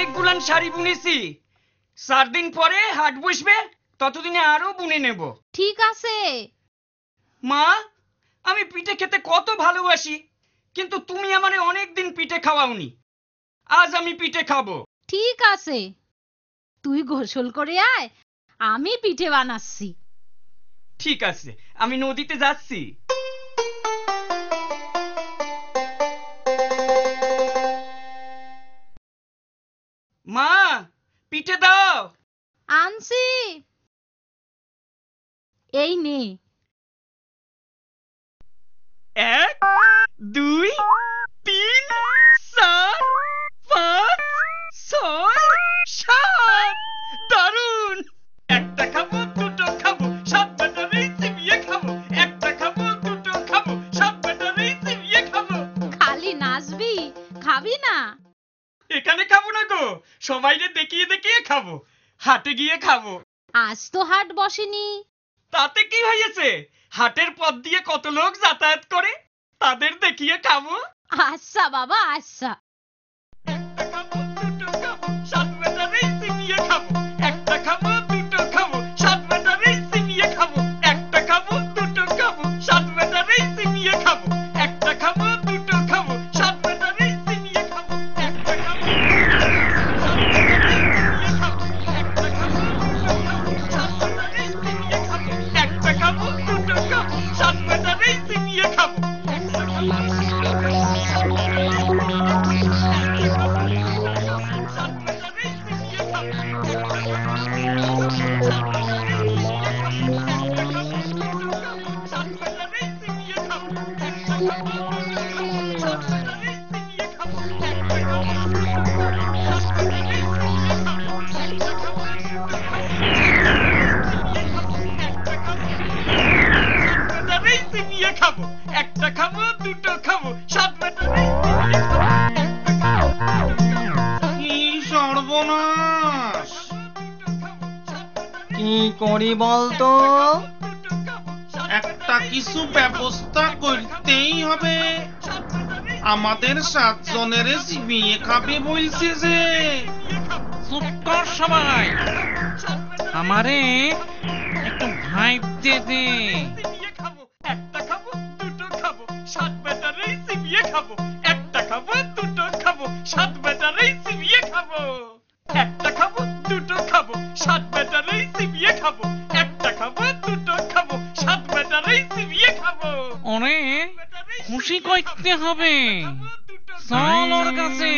অনেকগুলান শাড়ি বুনেছি, 4 দিন পরে হাট বসবে, ততদিনে আরো বুনে নেব। ঠিক আছে। মা, আমি পিঠে খেতে কত ভালোবাসি, কিন্তু তুমি আমারে অনেকদিন পিঠে খাওয়াওনি। আজ আমি পিঠে খাবো। ঠিক আছে, তুই গোসল করে আয়, আমি পিঠে বানাচ্ছি। ঠিক আছে, আমি নদীতে যাচ্ছি। মা, পিঠে দাও। আনছি, এই নে। 1 2 3 4 5 6 7। দারুন! একটা খাবো, দুটো খাবো, 7 ব্যাটারি চিবিয়ে খাবো। একটা খাবো, দুটো খাবো, 7 ব্যাটারি চিবিয়ে খাবো। খালি নাচবি, খাবি না? এখানে খাবো না গো, সবাইকে দেখিয়ে দেখিয়ে খাবো। হাটে গিয়ে খাবো। আজ তো হাট বসেনি। তাতে কি হয়েছে? হাটের পথ দিয়ে কত লোক যাতায়াত করে, তাদের দেখিয়ে খাবো। আচ্ছা বাবা, আচ্ছা। একটা খাবো, দুটো খাবো, 7 ব্যাটারি চিবিয়ে খাবো। একটা খাবো, দুটো খাবো, 7 ব্যাটারি চিবিয়ে খাবো। একটা খাবো, দুটো খাবো, 7 ব্যাটারি চিবিয়ে খাবো। একটা খাবো, দুটো খাবো, 7 ব্যাটারি চিবিয়ে খাবো। একটা খাবো, একটা খাবো, দুটো খাবো, 7 ব্যাটারি চিবিয়ে খাবো। খাবো, একটা খাবো, দুটো খাবো, 7 ব্যাটারি কি সর্বনাশ! কি করি বলতো? একটা কিছু ব্যবস্থা করতেই হবে। আমাদের 7 জনের চিবিয়ে খাবে বলছে যে। চুপ কর সবাই, আমারে একটু ভাইতে দে। একটা খাবো, দুটো খাবো, 7 ব্যাটারি চিবিয়ে খাবো। একটা খাবো, দুটো খাবো, 7 ব্যাটারি চিবিয়ে খাবো। একটা খাবো, দুটো খাবো, 7 ব্যাটারি চিবিয়ে খাবো। একটা খাবো, দুটো খাবো, 7 ব্যাটারি চিবিয়ে খাবো। ওরে খুশি করতে হবে, চল ওর কাছে।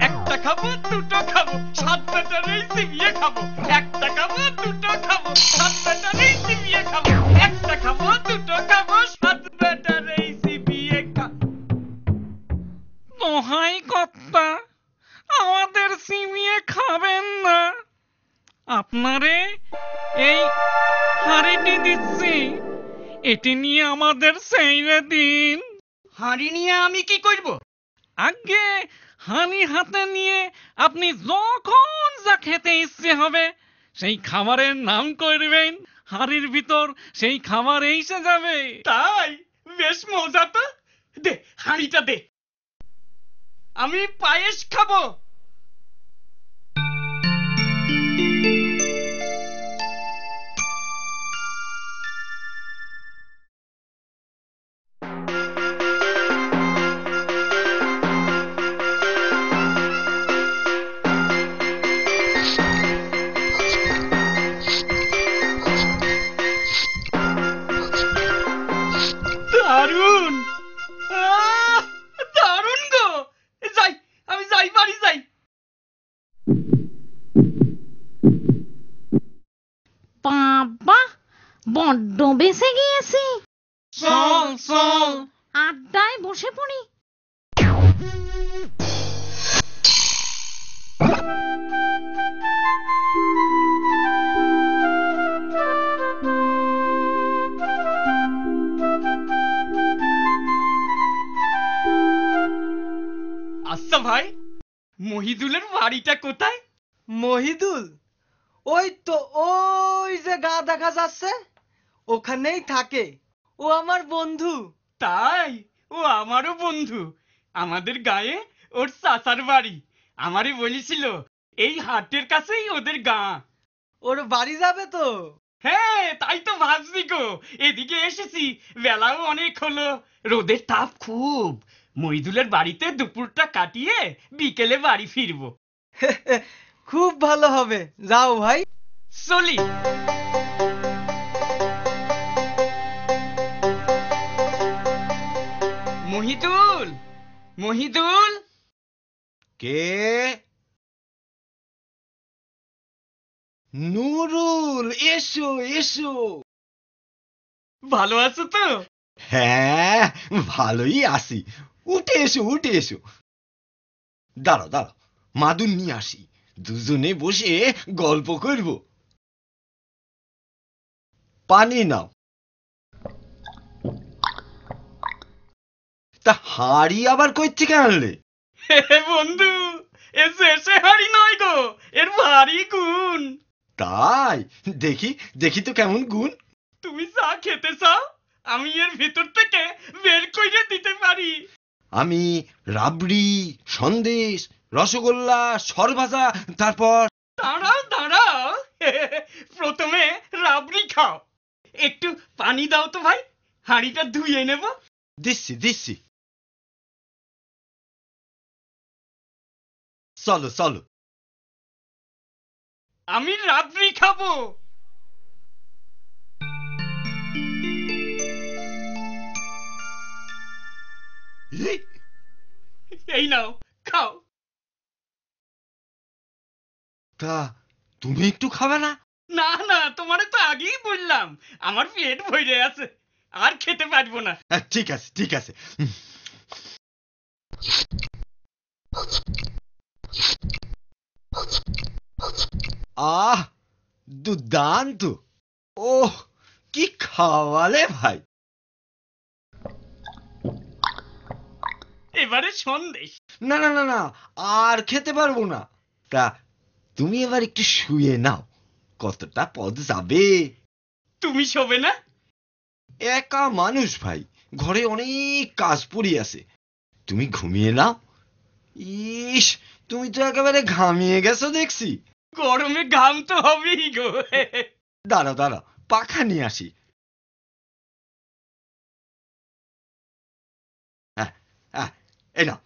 একটা খাবো, দুটো খাবো, 7 ব্যাটারি চিবিয়ে খাবো। একটা খাবো, দুটো খাবো, 7 ব্যাটারি চিবিয়ে খাবো। একটা খাবো, দুটো খাবো, 7 ব্যাটারি চিবিয়ে খাবো। দোহাই কর্তা, আমাদের চিবিয়ে খাবেন না। আপনারে এই হাঁড়িটি দিচ্ছি, এটি নিয়ে আমাদের ছেড়ে দিন। হাঁড়ি নিয়ে আমি কি করব? আগে হাঁড়ি হাতে নিয়ে আপনি যখন যা খেতে ইচ্ছে হবে সেই খাবারের নাম করবেন, হাঁড়ির ভিতর সেই খাবার এসে যাবে। তাই? বেশ মজা তো। দে, হাঁড়িটা দে, আমি পায়েস খাবো। দারুন! দারুন গো! যাই, আমি যাই, বাড়ি যাই। বাবা, বড্ড বেঁচে গিয়েছি। চল চল, আড্ডায় বসে পড়ি। আচ্ছা ভাই, মহিদুলের বাড়িটা কোথায়? মহিদুল? ওই তো, ওই যে গা দেখা যাচ্ছে, ওখানেই থাকে। ও আমার বন্ধু। তাই? ও আমারও বন্ধু। আমাদের গায়ে ওর চাচার বাড়ি। আমারই বলেছিল এই হাটের কাছেই ওদের গাঁ। ওর বাড়ি যাবে তো? হ্যাঁ, তাই তো ভাবছি গো, এদিকে এসেছি, বেলাও অনেক হলো, রোদের তাপ খুব। মইদুলের বাড়িতে দুপুরটা কাটিয়ে বিকেলে বাড়ি ফিরবো। খুব ভালো হবে, যাও ভাই। চলি। মহিদুল, মহিদুল। কে? নুরুল, এসো এসো। ভালো আছো তো? হ্যাঁ, ভালোই আছি। উঠে এসো উঠে এসো। দাঁড়াও দাঁড়াও, মাদুর নিয়ে আসি, দুজনে বসে গল্প করব। পানি নাও। তা হাড়ি আবার কই থেকে আনলে? বন্ধু, এসে হাড়ি নয় গো, এর ভারী গুণ। তাই? দেখি দেখি তো কেমন গুণ। তুমি চা খেতে চাও? আমি এর ভিতর থেকে বের করে দিতে পারি। আমি রাবড়ি, সন্দেশ, রসগোল্লা, সরভাজা, তারপর দাঁড়াও দাঁড়াও, প্রথমে রাবড়ি খাও। একটু পানি দাও তো ভাই, হাঁড়িটা ধুয়ে নেব। দিচ্ছি দিচ্ছি। চলো চলো। আমি রাবড়ি খাবো। এই নাও, খাও। তা তুমি একটু খাবে না? না না, তোমারে তো আগেই বললাম আমার পেট ভরে আছে, আর খেতে পারবো না। ঠিক আছে ঠিক আছে। আহ, দুর্দান্ত। ওহ, কি খাওয়ালে ভাই। এবারে সন্দেশ। না না না না, আর খেতে পারবো না। তা তুমি এবার একটু শুয়ে নাও, কতটা পথ যাবে। তুমি শোবে না? একা মানুষ ভাই, ঘরে অনেক কাজ পড়ে আছে, তুমি ঘুমিয়ে নাও। ইস, তুমি তো একেবারে ঘামিয়ে গেছো দেখছি। গরমে ঘাম তো হবেই গো। দাঁড়াও দাঁড়াও, পাখা নিয়ে আসি। এই নাও,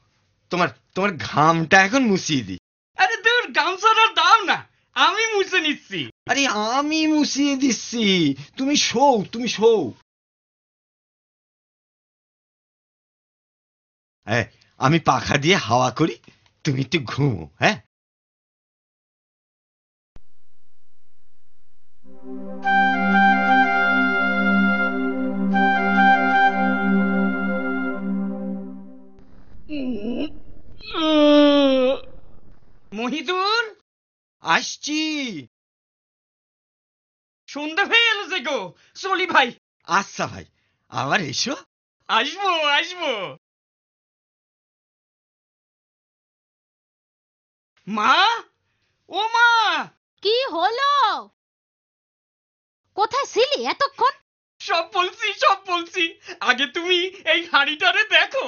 তোমার তোমার ঘামটা এখন মুছিয়ে দিই। আরে দূর, গামছাটা দাও না, আমি মুছে নিচ্ছি। আরে আমি মুছিয়ে দিচ্ছি, তুমি শোও তুমি শোও। আমি পাখা দিয়ে হাওয়া করি, তুমি একটু ঘুমো। হ্যাঁ, মহিদুল, আসছি। সন্ধ্যা হয়ে এলো যে গো, চলি ভাই। আচ্ছা ভাই, আবার এসো। আসবো আসবো। মা, ও মা। কি হলো? কোথায় ছিলি এতক্ষণ? সব বলছি, আগে তুমি এই হাঁড়িটারে দেখো।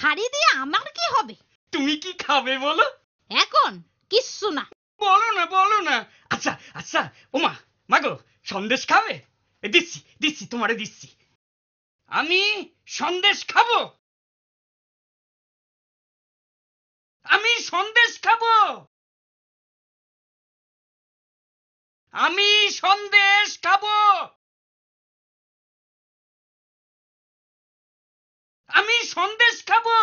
হাড়ি দিয়ে আমার কি হবে? তুমি কি খাবে বলো? এখন কিচ্ছু না। বলো না। আচ্ছা আচ্ছা, ও মা, মাগো, সন্দেশ খাবে? দিচ্ছি তোমারে দিচ্ছি। আমি সন্দেশ খাবো। আমি সন্দেশ খাবো। আমি সন্দেশ খাবো। আমি সন্দেশ খাবো।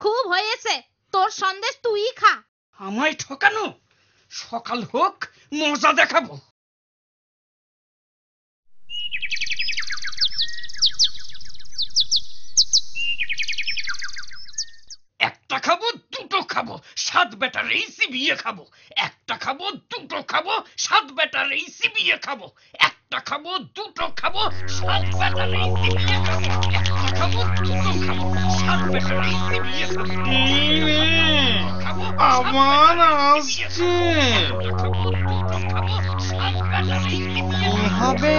খুব হয়েছে, তোর সন্দেশ তুই খা। আমায় ঠকানো, সকাল হোক মজা দেখাবো। একটা খাবো দুটো খাবো, সাত বেটার এই চিবিয়ে খাবো। একটা খাবো দুটো খাবো, সাত বেটার এই চিবিয়ে খাবো। একটা খাবো দুটো খাবো, সাত বেটার এই চিবিয়ে খাবো। একটা খাবো দুটো খাবো, সাত বেটার এই চিবিয়ে খাবো। আবার আসছে। হবে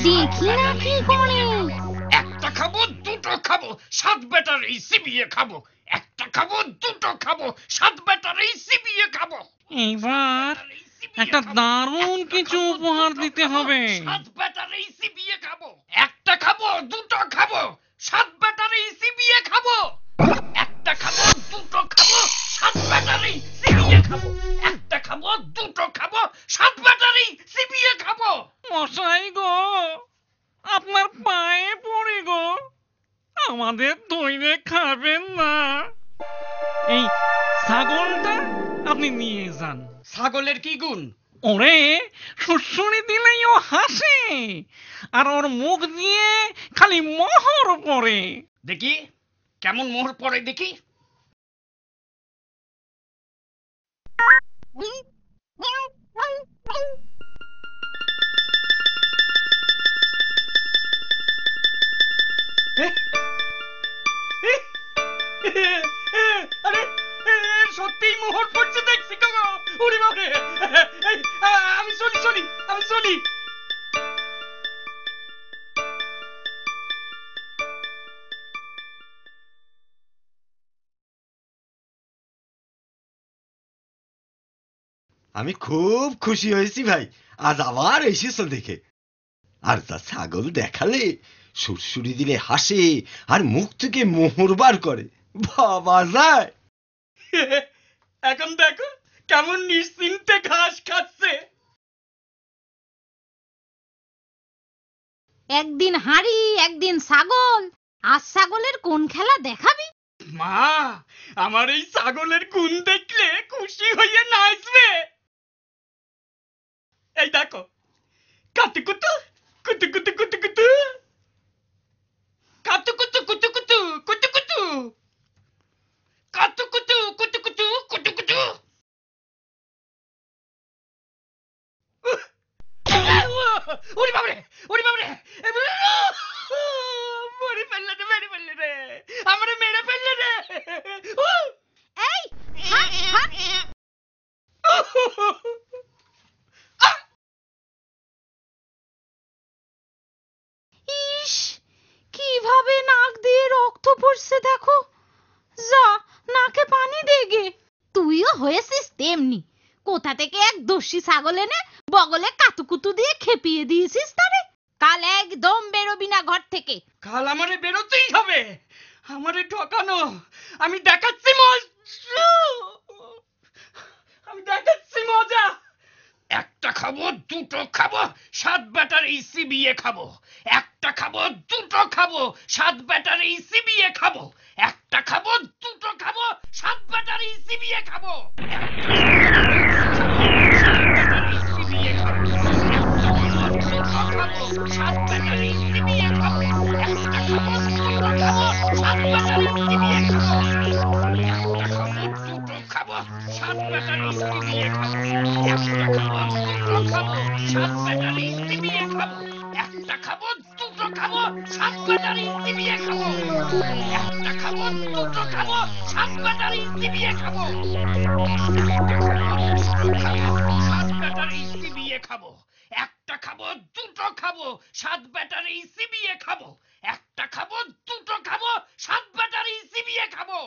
দেখি না কি করে। একটা খাবো দুটো দুটো খাবো, সাত বেটারই চিবিয়ে খাবো। একটা খাবো, দুটো খাবো, সাত বেটারই চিবিয়ে খাবো। এইবার একটা দারুণ কিছু উপহার দিতে হবে। সাত বেটারই চিবিয়ে খাবো। একটা খাবো, দুটো খাবো, সাত বেটারই চিবিয়ে খাবো। একটা খাবো, দুটো খাবো, সাত ব্যাটারি চিবিয়ে খাবো। একটা খাবো, দুটো খাবো, সাত ব্যাটারি চিবিয়ে খাবো। মশাই গো, আপনার পায়ে পড়ি গো, আমাদের ধইরে খাবেন না। এই ছাগলটা আপনি নিয়ে যান। ছাগলের কি গুণ? ওরে শুশুনি দিলেই ও হাসে, আর ওর মুখ দিয়ে খালি মোহর পড়ে। দেখি কেমন মোহর পড়ে দেখি। আরে সত্যিই মোহর পড়ছে দেখছি গো। ওরে বাবারে, আমি চলি চলি, আমি চলি। আমি খুব খুশি হয়েছি ভাই, আজ আবার এসেছো দেখে। আর তা ছাগল দেখালে সুরসুরি দিলে হাসে, আর মুখ থেকে মোহর বার করে, ভাবা যায়? এখন দেখো কেমন নিশ্চিন্তে ঘাস খাচ্ছে। একদিন হাঁড়ি একদিন ছাগল, আজ ছাগলের কোন খেলা দেখাবি? মা, আমার এই ছাগলের গুণ দেখলে খুশি হয়ে নাচবে। এই দেখো, কাতুকুতু কুতুকুতু কুতুকুতু, কাতুকুতু কুতুকুতু কুতুকুতু, কাতুকুতু কুতুকুতু কুতুকুতু। ওরে বাবারে, ওরে বাবারে, মেরে ফেললে রে, মেরে ফেললে রে, আমারে মেরে ফেললে রে। এই হাট, হাট। ইস, কিভাবে নাক দিয়ে রক্ত পড়ছে দেখো। যা, নাকে পানি দে গে। তুইও হয়েছিস তেমনি, কোথা থেকে এক দস্যি ছাগল এনে বগলে কাতুকুতু দিয়ে খেপিয়ে দিয়েছিস তারে। কাল একদম বেরোবি না ঘর থেকে। কাল আমারে বেরোতেই হবে, আমারে ঠকানো। আমি দেখাচ্ছি মজা, আমি দেখাচ্ছি মজা। একটা খাবো, দুটো খাবো, সাত ব্যাটারি চিবিয়ে খাবো। একটা খাবো, দুটো খাবো, সাত ব্যাটারি চিবিয়ে খাবো। একটা খাবো, দুটো খাবো, সাত ব্যাটারি চিবিয়ে খাবো। সাত ব্যাটারি চিবিয়ে খাবো। একটা খাবো, দুটো খাবো, সাত ব্যাটারি চিবিয়ে খাবো। একটা খাবো, দুটো খাবো, সাত ব্যাটারি চিবিয়ে খাবো। একটা খাবো, দুটো খাবো, সাত ব্যাটারি চিবিয়ে খাবো। একটা খাবো, দুটো খাবো, সাত ব্যাটারি চিবিয়ে খাবো। একটা খাবো, দুটো খাবো, সাত ব্যাটারি চিবিয়ে খাবো। সাত ব্যাটারি চিবিয়ে খাবো। একটা খাবো, দুটো খাবো, সাত ব্যাটারি চিবিয়ে খাবো। একটা খাবো, দুটো খাবো, সাত ব্যাটারি চিবিয়ে খাবো।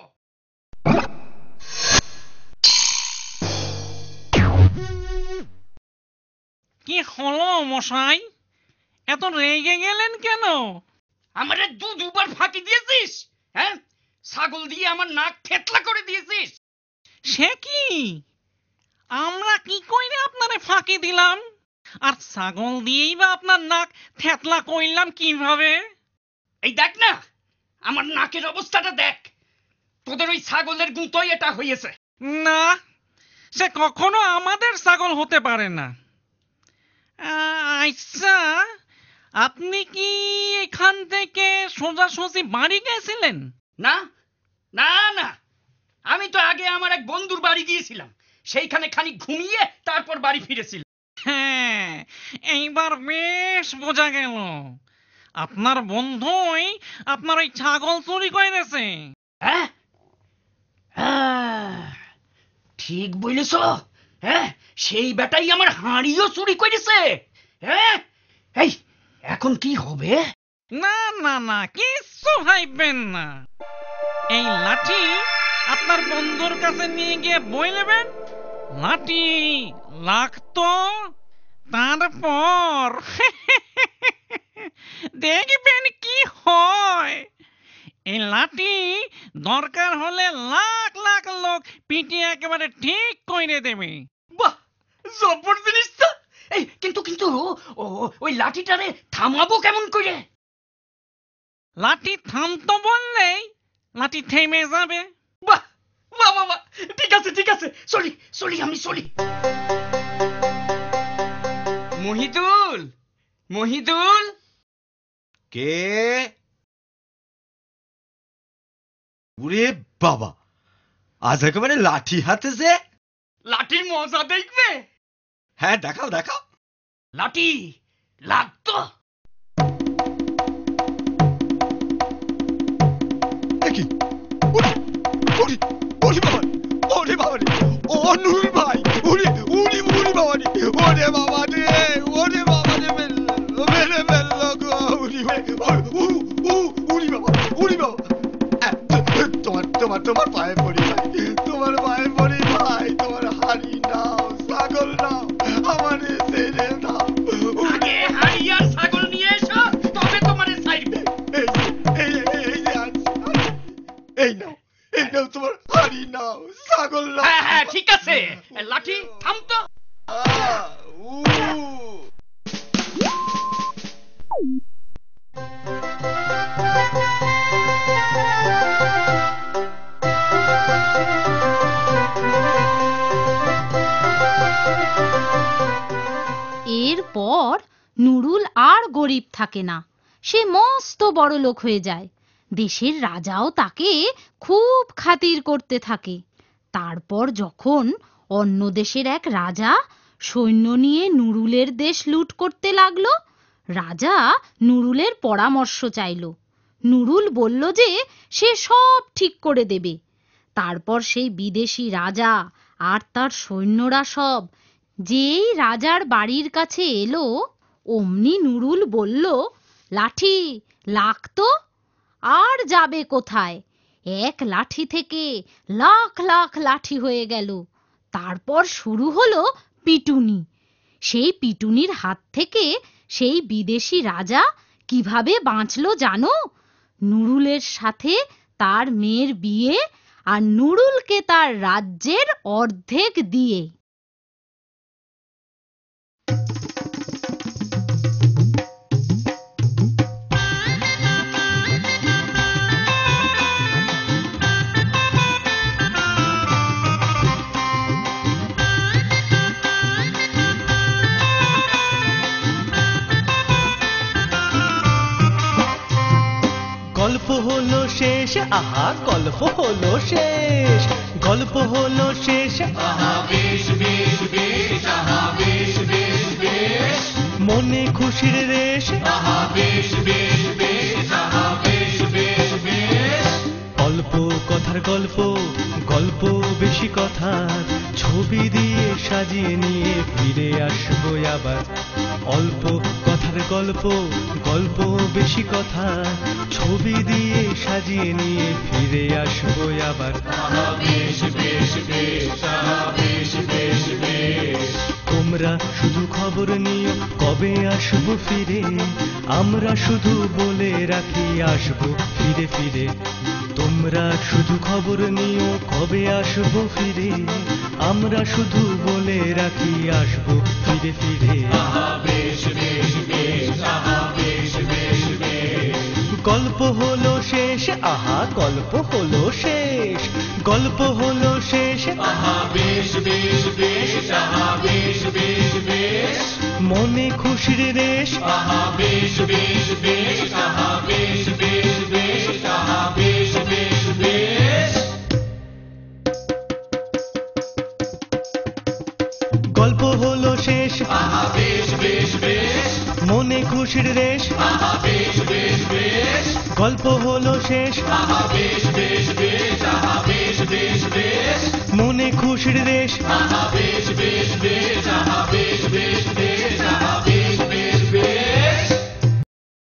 কি হলো মশাই, এত রেগে গেলেন কেন? আমারে দুবার ফাঁকি দিয়েছিস, হ্যাঁ? ছাগল দিয়ে আমার নাক থেতলা করে দিয়েছিস। সে কি, আমরা কি কইরে আপনারে ফাঁকি দিলাম? আর ছাগল দিয়েই বা আপনার নাক থেতলা কইলাম কিভাবে? এই দেখ না, আমার নাকের অবস্থাটা দেখ। তোদের ওই ছাগলের গুঁতোই এটা হয়েছে। না, সে কখনো আমাদের ছাগল হতে পারে না। আচ্ছা, আপনি কি এখান থেকে সোজাসুজি বাড়ি গেছিলেন? না না না, আমি তো আগে আমার এক বন্ধুর বাড়ি গিয়েছিলাম, সেইখানে খানিক ঘুমিয়ে তারপর বাড়ি ফিরেছিলাম। হ্যাঁ, এইবার বেশ বোঝা গেল আপনার বন্ধুই আপনার ওই ছাগল চুরি করেছে। হ্যাঁ, ঠিক বলেছ। হ্যাঁ, সেই বেটাই আমার হাঁড়িও চুরি করেছে। হ্যাঁ, এই এখন কি হবে? না না না, কিচ্ছু ভাববেন না। এই লাঠি আপনার বন্ধুর কাছে নিয়ে গিয়ে বইলেবেন, লাঠি লাগতো, তারপর দেখবেন কি হয়। এই লাঠি দরকার হলে লাখ লাখ লোক পিটিয়ে একেবারে ঠিক করে দেবে। বাহ, জব্বর জিনিস তো। এই কিন্তু কিন্তু ওই লাঠিটারে থামাবো কেমন করে? লাঠি থামতো বললেই লাঠি থেমে যাবে। বাহ বাহ বাহ বাহ, ঠিক আছে ঠিক আছে, চলি চলি, আমি চলি। মহিদুল, মহিদুল। কে? ওরে বাবা, আজ একেবারে লাঠি হাতে যে। লাঠির মজা দেখবে? হ্যাঁ, দেখাও দেখাও। লাঠি লাগতো। দেখি। ওরে ওরে ওরে বাবা, ওরে বাবা রে, ও নুরুল ভাই, ওরে ওরে ওরে বাবা রে, ওরে বাবা রে, ওরে বাবা রে, মেরে ফেললো গো, ওরে ওরে বাবা, ওরে বাবা। তোমার পায়ে পড়ি ভাই, তোমার পায়ে পড়ি ভাই, তোমার হাড়ি নাও, ছাগল নাও, আমার ছেড়ে দাও। আগে হাড়ি আর ছাগল নিয়ে এসো, তবে তোমারে ছাড়বে। এই যে আনছি, এই নাও তোমার হাড়ি নাও, ছাগল নাও। হ্যাঁ হ্যাঁ ঠিক আছে, লাঠি থামতো। এরপর নুরুল আর গরিব থাকে না, সে মস্ত বড় লোক হয়ে যায়। দেশের রাজাও তাকে খুব খাতির করতে থাকে। তারপর যখন অন্য দেশের এক রাজা সৈন্য নিয়ে নুরুলের দেশ লুট করতে লাগলো, রাজা নুরুলের পরামর্শ চাইল। নুরুল বলল যে সে সব ঠিক করে দেবে। তারপর সেই বিদেশি রাজা আর তার সৈন্যরা সব যেই রাজার বাড়ির কাছে এলো, অমনি নুরুল বলল, লাঠি লাগতো, আর যাবে কোথায়? এক লাঠি থেকে লাখ লাখ লাঠি হয়ে গেল। তারপর শুরু হলো পিটুনি। সেই পিটুনির হাত থেকে সেই বিদেশি রাজা কিভাবে বাঁচলো জানো? নুরুলের সাথে তার মেয়ের বিয়ে, আর নুরুলকে তার রাজ্যের অর্ধেক দিয়ে। গল্প হলো শেষ, আহা গল্প হলো শেষ, গল্প হলো শেষ, আহা বেশ বেশ বেশ, আহা বেশ বেশ বেশ, মনে খুশির রেশ, আহা বেশ বেশ বেশ, আহা বেশ বেশ বেশ। অল্প কথার গল্প, গল্প বেশি কথার, ছবি দিয়ে সাজিয়ে নিয়ে ফিরে আসবো আবার। অল্প কথার গল্প, গল্প বেশি কথা, ছবি দিয়ে সাজিয়ে নিয়ে ফিরে আসবো আবার। বেশ বেশ বেশ, বেশ বেশ বেশ। তোমরা শুধু খবর নিও কবে আসবো ফিরে, আমরা শুধু বলে রাখি আসবো ফিরে ফিরে। তোমরা শুধু খবর নিও কবে আসবো ফিরে, আমরা শুধু বলে রাখি আসবো ফিরে ফিরে। বেশ বেশ বেশ, বেশ বেশ বেশ। গল্প হলো শেষ, আহা গল্প হলো শেষ, গল্প হলো শেষ, আহা বেশ বেশ বেশ, আহা বেশ বেশ বেশ, মনে খুশির রেশ, আহা বেশ বেশ বেশ, আহা বেশ বেশ বেশ, আহা বেশ বেশ বেশ। গল্প হলো শেষ, আহা বেশ বেশ বেশ, মনে খুশির রেশ, আহা বেশ বেশ বেশ, গল্প হলো শেষ, আহা বেশ বেশ বেশ, আহা বেশ বেশ বেশ, মনে খুশির রেশ, আহা বেশ বেশ বেশ, আহা বেশ বেশ বেশ।